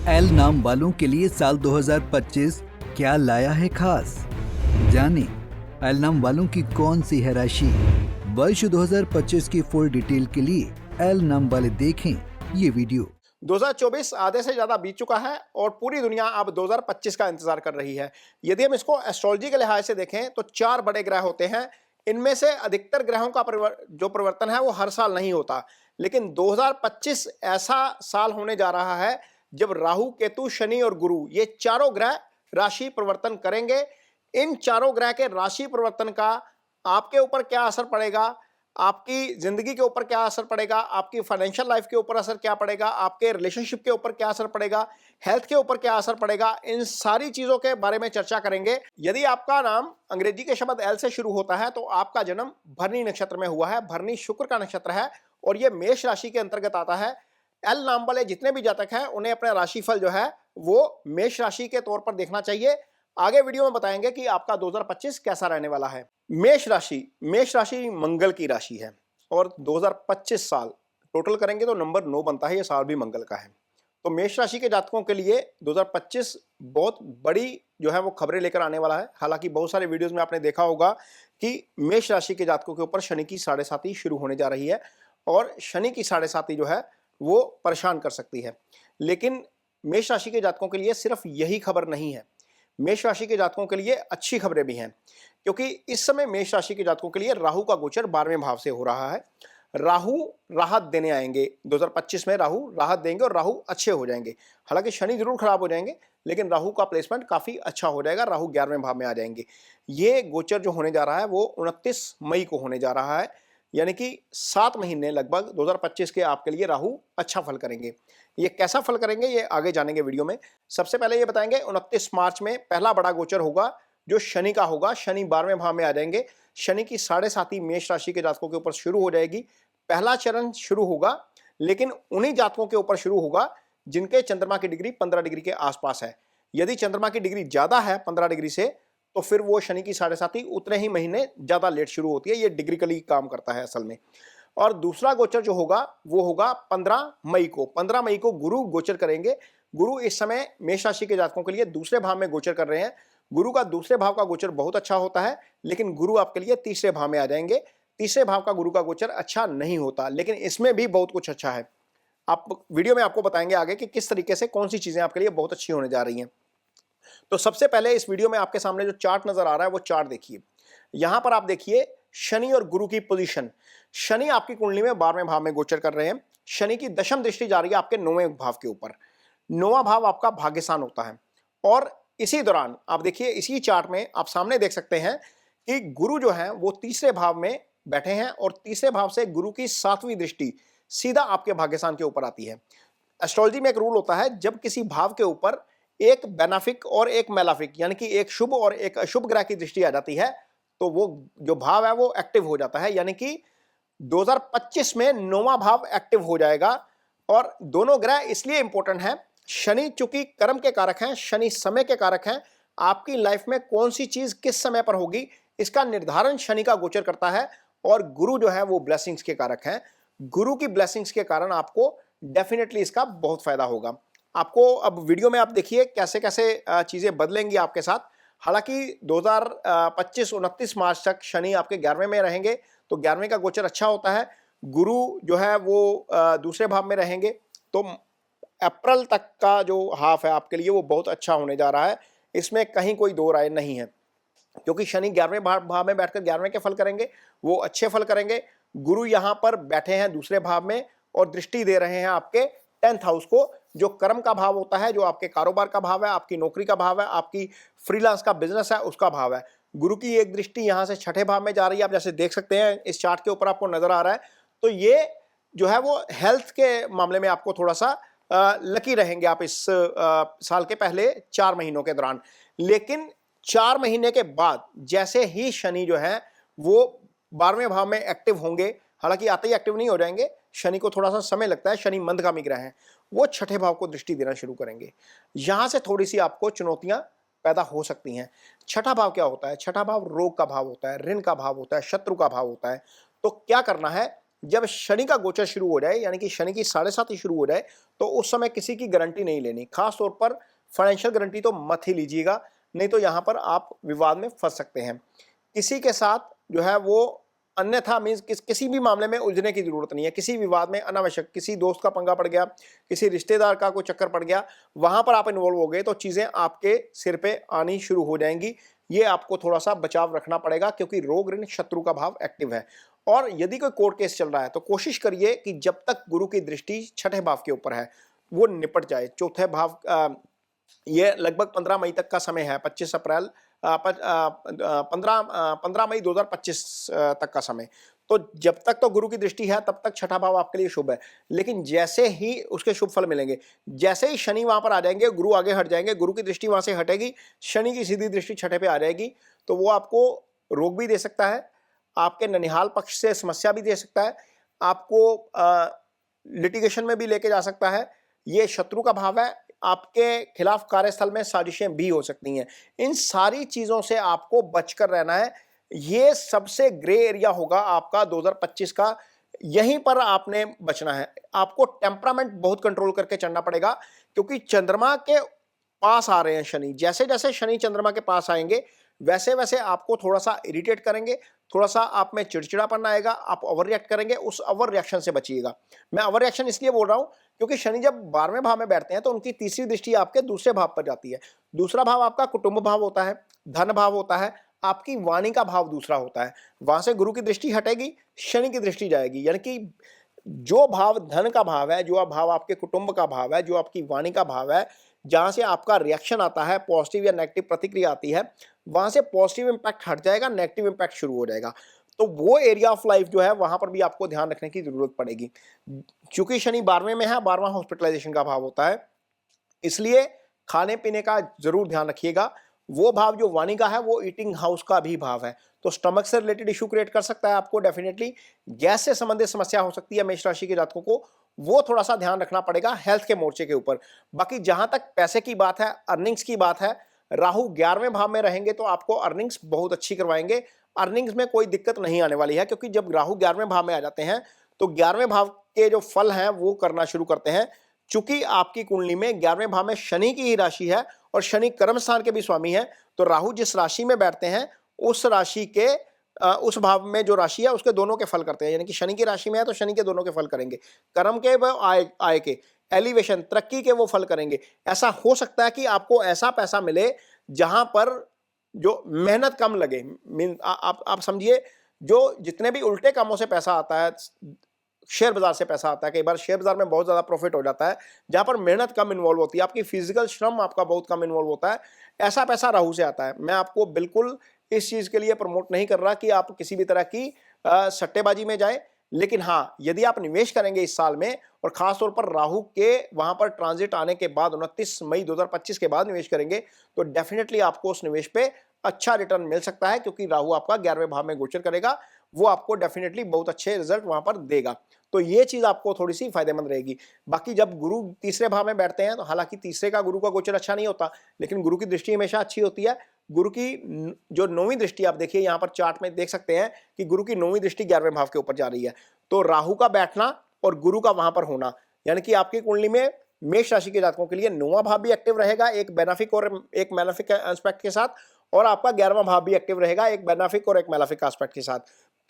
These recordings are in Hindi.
एल नाम वालों के लिए साल 2025 क्या लाया है खास? जाने एल नाम वालों की कौन सी है राशि। वर्ष 2025 की फुल डिटेल के लिए एल नाम वाले देखें ये वीडियो। 2024 आधे से ज्यादा बीत चुका है और पूरी दुनिया अब 2025 का इंतजार कर रही है। यदि हम इसको एस्ट्रोलॉजी के लिहाज से देखें तो 4 बड़े ग्रह होते हैं। इनमें से अधिकतर ग्रहों का जो परिवर्तन है वो हर साल नहीं होता, लेकिन 2025 ऐसा साल होने जा रहा है जब राहु, केतु, शनि और गुरु ये चारों ग्रह राशि परिवर्तन करेंगे। इन चारों ग्रह के राशि परिवर्तन का आपके ऊपर क्या असर पड़ेगा, आपकी जिंदगी के ऊपर क्या असर पड़ेगा, आपकी फाइनेंशियल लाइफ के ऊपर असर क्या पड़ेगा, आपके रिलेशनशिप के ऊपर क्या असर पड़ेगा, हेल्थ के ऊपर क्या असर पड़ेगा, इन सारी चीजों के बारे में चर्चा करेंगे। यदि आपका नाम अंग्रेजी के शब्द एल से शुरू होता है तो आपका जन्म भरनी नक्षत्र में हुआ है। भरनी शुक्र का नक्षत्र है और यह मेष राशि के अंतर्गत आता है। एल नाम वाले जितने भी जातक हैं उन्हें अपना राशिफल जो है वो मेष राशि के तौर पर देखना चाहिए। आगे वीडियो में बताएंगे कि आपका 2025 कैसा रहने वाला है। मेष राशि मंगल की राशि है और 2025 साल टोटल करेंगे तो नंबर 9 बनता है। ये साल भी मंगल का है। तो मेष राशि के जातकों के लिए 2025 बहुत बड़ी जो है वो खबरें लेकर आने वाला है। हालांकि बहुत सारे वीडियोस में आपने देखा होगा कि मेष राशि के जातकों के ऊपर शनि की 7.5 शुरू होने जा रही है और शनि की 7.5 जो है वो परेशान कर सकती है। लेकिन मेष राशि के जातकों के लिए सिर्फ यही खबर नहीं है, मेष राशि के जातकों के लिए अच्छी खबरें भी हैं, क्योंकि इस समय मेष राशि के जातकों के लिए राहु का गोचर 12वें भाव से हो रहा है। राहु राहत देने आएंगे 2025 में, राहु राहत देंगे और राहु अच्छे हो जाएंगे। हालांकि शनि जरूर खराब हो जाएंगे, लेकिन राहु का प्लेसमेंट काफी अच्छा हो जाएगा। राहु 11वें भाव में आ जाएंगे। ये गोचर जो होने जा रहा है वो 29 मई को होने जा रहा है, यानी कि 7 महीने लगभग 2025 के आपके लिए राहु अच्छा फल करेंगे। ये कैसा फल करेंगे ये आगे जानेंगे वीडियो में। सबसे पहले ये बताएंगे 29 मार्च में पहला बड़ा गोचर होगा जो शनि का होगा। शनि 12वें भाव में आ जाएंगे। शनि की 7.5 मेष राशि के जातकों के ऊपर शुरू हो जाएगी। पहला चरण शुरू होगा, लेकिन उन्हीं जातकों के ऊपर शुरू होगा जिनके चंद्रमा की डिग्री 15 डिग्री के आसपास है। यदि चंद्रमा की डिग्री ज्यादा है 15 डिग्री से, तो फिर वो शनि की 7.5 उतने ही महीने ज्यादा लेट शुरू होती है। ये डिग्रिकली काम करता है असल में। और दूसरा गोचर जो होगा वो होगा 15 मई को। 15 मई को गुरु गोचर करेंगे। गुरु इस समय मेष राशि के जातकों के लिए दूसरे भाव में गोचर कर रहे हैं। गुरु का दूसरे भाव का गोचर बहुत अच्छा होता है, लेकिन गुरु आपके लिए तीसरे भाव में आ जाएंगे। तीसरे भाव का गुरु का गोचर अच्छा नहीं होता, लेकिन इसमें भी बहुत कुछ अच्छा है। आप वीडियो में आपको बताएंगे आगे कि किस तरीके से कौन सी चीजें आपके लिए बहुत अच्छी होने जा रही हैं। तो सबसे पहले इस वीडियो में आपके सामने जो चार्ट नजर आ रहा है वो चार्ट देखिए। यहां पर आप देखिए शनि और गुरु की पोजीशन। शनि आपकी कुंडली में 12वें भाव में गोचर कर रहे हैं। शनि की दशम दृष्टि जा रही है आपके 9वें भाव के ऊपर। 9वां भाव आपका भाग्यस्थान होता है। और इसी दौरान आप देखिए, इसी चार्ट में आप सामने देख सकते हैं कि गुरु जो है वो तीसरे भाव में बैठे हैं और तीसरे भाव से गुरु की 7वीं दृष्टि सीधा आपके भाग्यस्थान के ऊपर आती है। एस्ट्रोलॉजी में एक रूल होता है, जब किसी भाव के ऊपर एक बेनाफिक और एक मेलाफिक यानी कि एक शुभ और एक अशुभ ग्रह की दृष्टि आ जाती है, तो वो जो भाव है वो एक्टिव हो जाता है। यानी कि 2025 में 9वां भाव एक्टिव हो जाएगा। और दोनों ग्रह इसलिए इंपॉर्टेंट हैं, शनि चूंकि कर्म के कारक हैं, शनि समय के कारक हैं। आपकी लाइफ में कौन सी चीज किस समय पर होगी इसका निर्धारण शनि का गोचर करता है। और गुरु जो है वो ब्लेसिंग्स के कारक हैं। गुरु की ब्लेसिंग्स के कारण आपको डेफिनेटली इसका बहुत फायदा होगा। आपको अब वीडियो में आप देखिए कैसे कैसे चीजें बदलेंगी आपके साथ। हालांकि 2025 29 मार्च तक शनि आपके 11वें में रहेंगे, तो 11वें का गोचर अच्छा होता है। गुरु जो है वो दूसरे भाव में रहेंगे, तो अप्रैल तक का जो हाफ है आपके लिए वो बहुत अच्छा होने जा रहा है। इसमें कहीं कोई दो राय नहीं है, क्योंकि शनि 11वें भाव में बैठकर 11वें के फल करेंगे, वो अच्छे फल करेंगे। गुरु यहां पर बैठे हैं दूसरे भाव में और दृष्टि दे रहे हैं आपके 10th हाउस को, जो कर्म का भाव होता है, जो आपके कारोबार का भाव है, आपकी नौकरी का भाव है, आपकी फ्रीलांस का बिजनेस है उसका भाव है। गुरु की एक दृष्टि यहां से 6ठे भाव में जा रही है। आप जैसे देख सकते हैं इस चार्ट के ऊपर आपको नजर आ रहा है। तो ये जो है वो हेल्थ के मामले में आपको थोड़ा सा लकी रहेंगे आप इस साल के पहले 4 महीनों के दौरान। लेकिन 4 महीने के बाद जैसे ही शनि जो है वो 12वें भाव में एक्टिव होंगे, हालांकि आते ही एक्टिव नहीं हो जाएंगे, शनि को थोड़ा सा समय लगता है, शनि मंदगामी ग्रह हैं, वो 6ठे भाव को दृष्टि देना शुरू करेंगे। यहां से थोड़ी सी आपको चुनौतियां पैदा हो सकती हैं। 6ठा भाव क्या होता है? 6ठा भाव रोग का भाव होता है, ऋण का भाव होता है, शत्रु का भाव होता है। तो क्या करना है, जब शनि का गोचर शुरू हो जाए, यानी कि शनि की 7.5 शुरू हो जाए, तो उस समय किसी की गारंटी नहीं लेनी। खास तौर पर फाइनेंशियल गारंटी तो मत ही लीजिएगा, नहीं तो यहाँ पर आप विवाद में फंस सकते हैं। किसी के साथ जो है वो अन्यथा मीन्स किसी भी मामले में उलझने की जरूरत नहीं है। किसी विवाद में अनावश्यक किसी दोस्त का पंगा पड़ गया, किसी रिश्तेदार का कोई चक्कर पड़ गया, वहां पर आप इन्वॉल्व हो गए तो चीजें आपके सिर पे आनी शुरू हो जाएंगी। ये आपको थोड़ा सा बचाव रखना पड़ेगा, क्योंकि रोग ऋण शत्रु का भाव एक्टिव है। और यदि कोई कोर्ट केस चल रहा है तो कोशिश करिए कि जब तक गुरु की दृष्टि छठे भाव के ऊपर है वो निपट जाए। चौथे भाव ये लगभग 15 मई तक का समय है, 25 अप्रैल 15 मई 2025 तक का समय। तो जब तक तो गुरु की दृष्टि है तब तक छठा भाव आपके लिए शुभ है। लेकिन जैसे ही उसके शुभ फल मिलेंगे, जैसे ही शनि वहां पर आ जाएंगे, गुरु आगे हट जाएंगे, गुरु की दृष्टि वहां से हटेगी, शनि की सीधी दृष्टि छठे पे आ जाएगी, तो वो आपको रोग भी दे सकता है, आपके ननिहाल पक्ष से समस्या भी दे सकता है, आपको लिटिगेशन में भी लेके जा सकता है। ये शत्रु का भाव है, आपके खिलाफ कार्यस्थल में साजिशें भी हो सकती हैं। इन सारी चीजों से आपको बचकर रहना है। ये सबसे ग्रे एरिया होगा आपका 2025 का, यहीं पर आपने बचना है। आपको टेम्परामेंट बहुत कंट्रोल करके चलना पड़ेगा, क्योंकि चंद्रमा के पास आ रहे हैं शनि। जैसे जैसे शनि चंद्रमा के पास आएंगे वैसे वैसे आपको थोड़ा सा इरिटेट करेंगे, थोड़ा सा आप में चिड़चिड़ापन आएगा, आप ओवर रिएक्ट करेंगे। उस ओवर रिएक्शन से बचिएगा। मैं ओवर रिएक्शन इसलिए बोल रहा हूं क्योंकि शनि जब 12वें भाव में बैठते हैं तो उनकी तीसरी दृष्टि आपके दूसरे भाव पर जाती है। दूसरा भाव आपका कुटुंब भाव होता है, धन भाव होता है, आपकी वाणी का भाव दूसरा होता है। वहां से गुरु की दृष्टि हटेगी, शनि की दृष्टि जाएगी। यानी कि जो भाव धन का भाव है, जो भाव आपके कुटुंब का भाव है, जो आपकी वाणी का भाव है, जहां से आपका रिएक्शन आता है, पॉजिटिव या नेगेटिव प्रतिक्रिया आती है, वहां से पॉजिटिव इंपैक्ट हट जाएगा, नेगेटिव इंपैक्ट शुरू हो जाएगा। तो वो एरिया ऑफ लाइफ जो है वहां पर भी आपको ध्यान रखने की जरूरत पड़ेगी। चूंकि शनि 12वें में है, 12वां हॉस्पिटलाइजेशन का भाव होता है, इसलिए खाने पीने का जरूर ध्यान रखिएगा। वो भाव जो वाणी का है वो ईटिंग हाउस का भी भाव है, तो स्टमक से रिलेटेड इशू क्रिएट कर सकता है आपको। डेफिनेटली गैस से संबंधित समस्या हो सकती है मेष राशि के जातकों को, वो थोड़ा सा ध्यान रखना पड़ेगा हेल्थ के मोर्चे के ऊपर। बाकी जहां तक पैसे की बात है, अर्निंग्स की बात है, राहु 11वें भाव में रहेंगे तो आपको अर्निंग्स बहुत अच्छी करवाएंगे। अर्निंग्स में कोई दिक्कत नहीं आने वाली है, क्योंकि जब राहु 11वें भाव में आ जाते हैं तो 11वें भाव के जो फल हैं वो करना शुरू करते हैं। चूंकि आपकी कुंडली में 11वें भाव में शनि की ही राशि है और शनि कर्म स्थान के भी स्वामी है, तो राहु जिस राशि में बैठते हैं उस राशि के उस भाव में जो राशि है उसके दोनों के फल करते हैं। यानी कि शनि की राशि में है तो शनि के दोनों के फल करेंगे, कर्म के व आय के, एलिवेशन तरक्की के वो फल करेंगे। ऐसा हो सकता है कि आपको ऐसा पैसा मिले जहां पर जो मेहनत कम लगे। मीन आप समझिए, जो जितने भी उल्टे कामों से पैसा आता है, शेयर बाजार से पैसा आता है, कई बार शेयर बाजार में बहुत ज्यादा प्रॉफिट हो जाता है, जहां पर मेहनत कम इन्वॉल्व होती है, आपकी फिजिकल श्रम आपका बहुत कम इन्वॉल्व होता है, ऐसा पैसा राहु से आता है। मैं आपको बिल्कुल इस चीज के लिए प्रमोट नहीं कर रहा कि आप किसी भी तरह की सट्टेबाजी में जाए, लेकिन हाँ, यदि आप निवेश करेंगे इस साल में, और खासतौर पर राहु के वहां पर ट्रांजिट आने के बाद 29 मई 2025 के बाद निवेश करेंगे तो डेफिनेटली आपको उस निवेश पे अच्छा रिटर्न मिल सकता है, क्योंकि राहु आपका 11वें भाव में गोचर करेगा, वो आपको डेफिनेटली बहुत अच्छे रिजल्ट वहां पर देगा। तो ये चीज आपको थोड़ी सी फायदेमंद रहेगी। बाकी जब गुरु तीसरे भाव में बैठते हैं तो हालांकि तीसरे का गुरु का गोचर अच्छा नहीं होता, लेकिन गुरु की दृष्टि हमेशा अच्छी होती है। गुरु की जो 9वीं दृष्टि आप देखिए, यहाँ पर चार्ट में देख सकते हैं कि गुरु की 9वीं दृष्टि 11वें भाव के ऊपर जा रही है। तो राहु का बैठना और गुरु का वहां पर होना, यानी कि आपकी कुंडली में मेष राशि के जातकों के लिए 9वां भाव भी एक्टिव रहेगा एक बेनिफिक और एक मैलेफिक एस्पेक्ट के साथ, और आपका 11वां भाव भी एक्टिव रहेगा एक बेनिफिक और एक मैलेफिक एस्पेक्ट के साथ।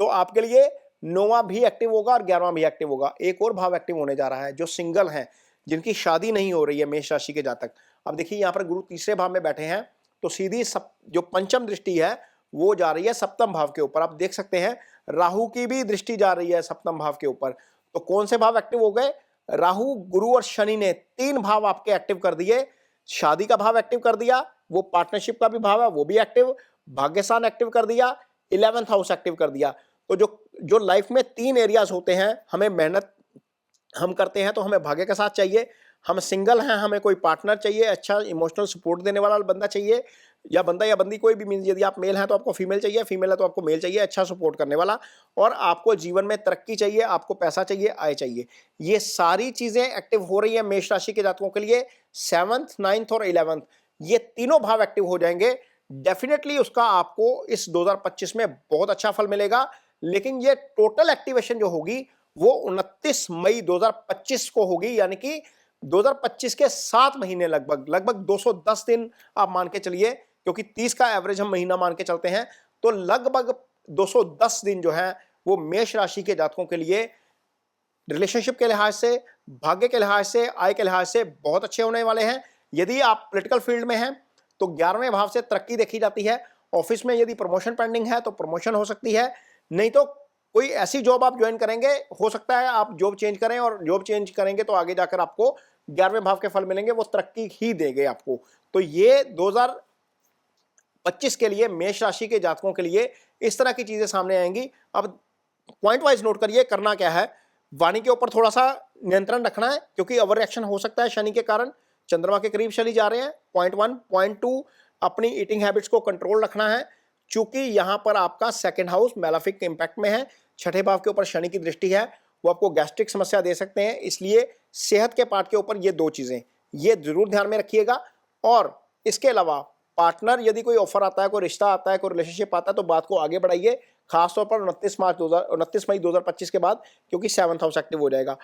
तो आपके लिए 9वां भी एक्टिव होगा और 11वां भी एक्टिव होगा। एक और भाव एक्टिव होने जा रहा है, जो सिंगल हैं, जिनकी शादी नहीं हो रही है, मेष राशि के जातक। अब देखिए यहाँ पर गुरु तीसरे भाव में बैठे हैं तो सीधी जो पंचम दृष्टि है वो जा रही है सप्तम भाव के ऊपर। आप देख सकते हैं राहु की भी दृष्टि जा रही है सप्तम भाव के ऊपर। तो कौन से भाव एक्टिव हो गए? राहु, गुरु और शनि ने 3 भाव आपके एक्टिव कर दिए। शादी का भाव एक्टिव कर दिया, वो पार्टनरशिप का भी भाव है वो भी एक्टिव, भाग्यस्थान एक्टिव कर दिया, 11th हाउस एक्टिव कर दिया। तो जो लाइफ में 3 एरियाज होते हैं, हमें मेहनत हम करते हैं तो हमें भाग्य का साथ चाहिए, हम सिंगल हैं हमें कोई पार्टनर चाहिए, अच्छा इमोशनल सपोर्ट देने वाला बंदा चाहिए, या बंदा या बंदी कोई भी, मीन यदि आप मेल हैं तो आपको फीमेल चाहिए, फीमेल है तो आपको मेल चाहिए, अच्छा सपोर्ट करने वाला, और आपको जीवन में तरक्की चाहिए, आपको पैसा चाहिए, आय चाहिए। ये सारी चीजें एक्टिव हो रही है मेष राशि के जातकों के लिए। 7th, 9th और 11th ये तीनों भाव एक्टिव हो जाएंगे। डेफिनेटली उसका आपको इस 2025 में बहुत अच्छा फल मिलेगा। लेकिन ये टोटल एक्टिवेशन जो होगी वो 29 मई 2025 को होगी, यानी कि 2025 के 7 महीने लगभग 210 दिन आप मान के चलिए, क्योंकि 30 का एवरेज हम महीना मान के चलते हैं, तो लगभग 210 दिन जो है वो मेष राशि के जातकों के लिए रिलेशनशिप के लिहाज से, भाग्य के लिहाज से, आय के लिहाज से बहुत अच्छे होने वाले हैं। यदि आप पॉलिटिकल फील्ड में हैं तो 11वें भाव से तरक्की देखी जाती है। ऑफिस में यदि प्रमोशन पेंडिंग है तो प्रमोशन हो सकती है, नहीं तो कोई ऐसी जॉब आप ज्वाइन करेंगे, हो सकता है आप जॉब चेंज करें, और जॉब चेंज करेंगे तो आगे जाकर आपको 11वें भाव के फल मिलेंगे, वो तरक्की ही देंगे आपको। तो ये 2025 के लिए मेष राशि के जातकों के लिए इस तरह की चीजें सामने आएंगी। अब पॉइंट वाइज नोट करिए, करना क्या है, वाणी के ऊपर थोड़ा सा नियंत्रण रखना है, क्योंकि ओवर रिएक्शन हो सकता है शनि के कारण। चंद्रमा के करीब शनि जा रहे हैं। पॉइंट 1, पॉइंट 2, अपनी ईटिंग हैबिट्स को कंट्रोल रखना है, क्योंकि यहां पर आपका सेकंड हाउस मैलेफिक के इंपैक्ट में है, छठे भाव के ऊपर शनि की दृष्टि है, वो आपको गैस्ट्रिक समस्या दे सकते हैं। इसलिए सेहत के पार्ट के ऊपर ये दो चीजें ये जरूर ध्यान में रखिएगा। और इसके अलावा पार्टनर यदि कोई ऑफर आता है, कोई रिश्ता आता है, कोई रिलेशनशिप आता है, तो बात को आगे बढ़ाइए, खासतौर पर 29 मई 2025 के बाद, क्योंकि 7th हाउस एक्टिव हो जाएगा।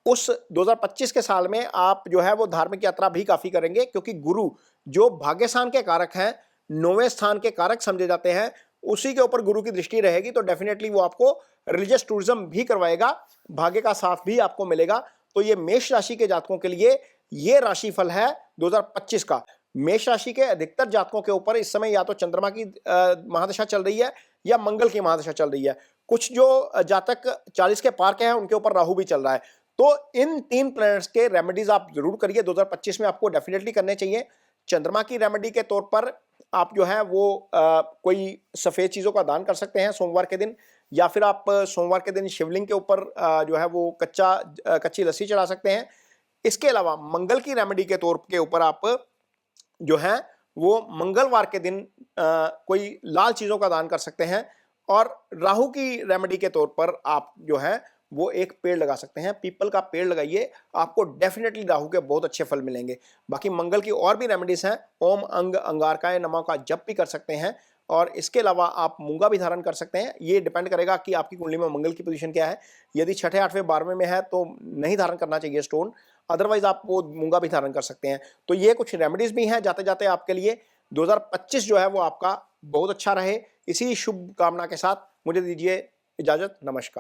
उस 2025 के साल में आप जो है वो धार्मिक यात्रा भी काफी करेंगे, क्योंकि गुरु जो भाग्यस्थान के कारक हैं, 9वें स्थान के कारक समझे जाते हैं, उसी के ऊपर गुरु की दृष्टि रहेगी, तो डेफिनेटली वो आपको रिलीजियस टूरिज्म भी करवाएगा, भाग्य का साथ भी आपको मिलेगा। तो ये मेष राशि के जातकों के लिए ये राशिफल है 2025 का। मेष राशि के अधिकतर जातकों के ऊपर इस समय या तो चंद्रमा की महादशा चल रही है या मंगल की महादशा चल रही है। कुछ जो जातक 40 के पार के हैं उनके ऊपर राहु भी चल रहा है। तो इन 3 प्लैनेट्स के रेमेडीज आप जरूर करिए, 2025 में आपको डेफिनेटली करने चाहिए। चंद्रमा की रेमेडी के तौर पर आप जो है वो कोई सफेद चीजों का दान कर सकते हैं सोमवार के दिन, या फिर आप सोमवार के दिन शिवलिंग के ऊपर जो है वो कच्ची लस्सी चढ़ा सकते हैं। इसके अलावा मंगल की रेमेडी के तौर के ऊपर आप जो है वो मंगलवार के दिन कोई लाल चीजों का दान कर सकते हैं। और राहु की रेमेडी के तौर पर आप जो है वो एक पेड़ लगा सकते हैं, पीपल का पेड़ लगाइए, आपको डेफिनेटली राहु के बहुत अच्छे फल मिलेंगे। बाकी मंगल की और भी रेमेडीज हैं, ओम अंग अंगारकाय नमः का जप भी कर सकते हैं, और इसके अलावा आप मूंगा भी धारण कर सकते हैं। ये डिपेंड करेगा कि आपकी कुंडली में मंगल की पोजीशन क्या है। यदि छठे, 8वें, 12वें में है तो नहीं धारण करना चाहिए स्टोन, अदरवाइज आप वो मूंगा भी धारण कर सकते हैं। तो ये कुछ रेमेडीज भी हैं जाते जाते आपके लिए। 2025 जो है वो आपका बहुत अच्छा रहे। इसी शुभ कामना के साथ मुझे दीजिए इजाजत। नमस्कार।